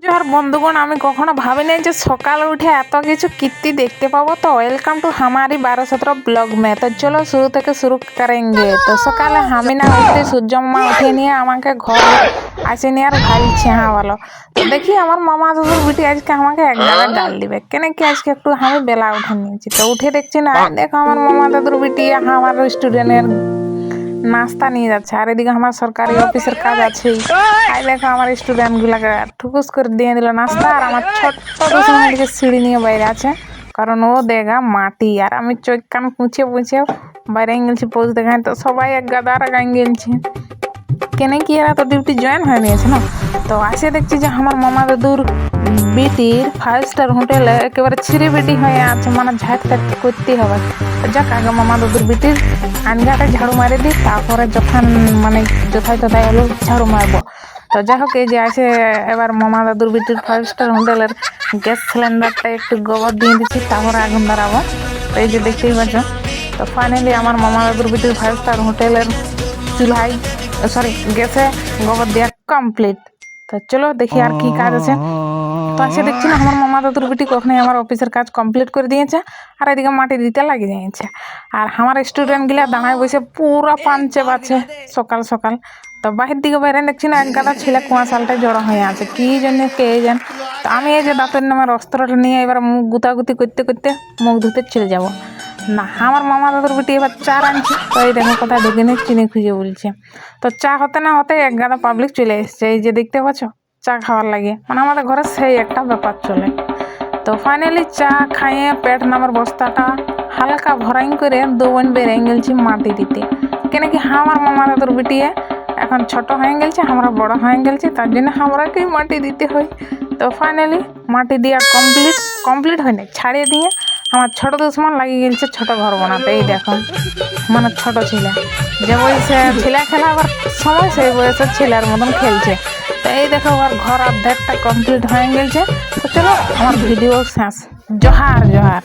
আর বন্ধুগণ, আমি কখনো ভাবিনি যে সকালে উঠে এত কিছু কীর্তি দেখতে পাবো। তো ওয়েলকাম টू हमारी 12-17 ব্লগ में। তো চলো শুরু থেকে শুরু করেंगे। তো সকালে আমি না উঠতে সূর্য মামা উঠে নিয়ে আমাকে ঘর আসে নিয়ে আর ঘালছে। হ্যাঁ বলো। তো দেখি আমার মামা দাদুর বিটি আজকে আমাকে এক গাদা গাল দিবে কেন কি আজকে একটু আমি বেলা উঠে নিয়েছি। তো উঠে দেখছি না, দেখো আমার মামা দাদুর বিটি আমার স্টুডেন্টের নাস্তা নিয়ে যাচ্ছে, আর এদিকে আমার সরকারি অফিসের কাজ আছেই। আই দেখো আমার স্টুডেন্ট গুলাকে ঠুকুস করে দিয়ে দিল নাস্তা, আর আমার ছোট্ট দুজন এদিকে সিঁড়ি নিয়ে বাইরে আছে, কারণ ও দেখা মাটি, আর আমি চোখ কান পুঁছে পুঁছে বাইরে গেছি পোজ দেখায়। তো সবাই এক গাদা আর গান গেলছে কেন কি এরা তো ডিউটি জয়েন হয়ে নিয়েছে না। তো আসে দেখছি যে আমার মামা দাদুর বিটির 5 স্টার হোটেলে একেবারে ছিঁড়ে বিটি হয়ে আছে, মানে ঝাঁট টাট করতেই হবে। যাক আগে মামা দাদুর বিটির আঞ্জাটা ঝাড়ু মারি দিই, তারপরে যখন মানে যথায় তথায় হলো ঝাড়ু মারবো। তো যাই হোক, এই যে আছে এবার মামা দাদুর বিটির 5 স্টার হোটেলের গ্যাস সিলিন্ডারটা একটু গোবর দিয়ে দিচ্ছি, তারপরে আগুন ধরাবো। তো এই যে দেখতেই পাচ্ছ। তো ফাইনালি আমার মামা দাদুর বিটির 5 স্টার হোটেলের চুলায় গ্যাসে গোবর দেওয়া কমপ্লিট। তো চলো দেখি আর কি কাজ আছে। তো আসে দেখছি না আমার মামা দাদুর বিটি কখনই আমার অফিসের কাজ কমপ্লিট করে দিয়েছে, আর এদিকে মাটি দিতে লাগিয়ে দিয়েছে। আর আমার স্টুডেন্ট গুলা দাঁড়ায় বসে পুরো পাঞ্চে বাজে সকাল সকাল। তো বাহির দিকে বাইরে দেখছি না এক গাদা ছেলে কুয়াশালটায় জড়ো হয়ে আছে, কি জন্য কে জান। তো আমি এই যে দাঁতের নামের অস্ত্রটা নিয়ে এবার মুখ গুতাগুতি করতে করতে মুখ ধুতে চলে যাব না। আমার মামা দাদুর বেটি এবার চা রাঁধছে। তো এই দেখো কোথায় ঢুকে নিয়ে চিনি খুঁজে বলছে। তো চা হতে না হতে এক গাদা পাবলিক চলে এসছে, এই যে দেখতে পাচ্ছ চা খাওয়ার লাগে, মানে আমাদের ঘরে সেই একটা ব্যাপার চলে। তো ফাইনালি চা খাইয়ে পেট নামের বস্তাটা হালকা ভরাই করে দু বোন বেরিয়ে গেলছি মাটি দিতে, কেন কি আমার মামা দাদুর বেটিয়ে এখন ছোট হয়ে গেছে, আমরা বড় হয়ে গেছি, তার জন্য আমরাকেই মাটি দিতে হয়। তো ফাইনালি মাটি দেওয়া কমপ্লিট হয়নি, ছাড়িয়ে দিয়ে আমার ছোট দুশ্মন লাগিয়ে গেছে ছোট ঘর বানাতে। এই দেখো মানে ছোট ছেলে যে বয়সে ছেলে খেলাবার সময় সেই বয়সের ছেলের মতন খেলছে। তো এই দেখো ওর ঘর অর্ধেকটা কমপ্লিট হয়ে গেছে। তো চলো আমার ভিডিও শেষ। জোহার জোহার।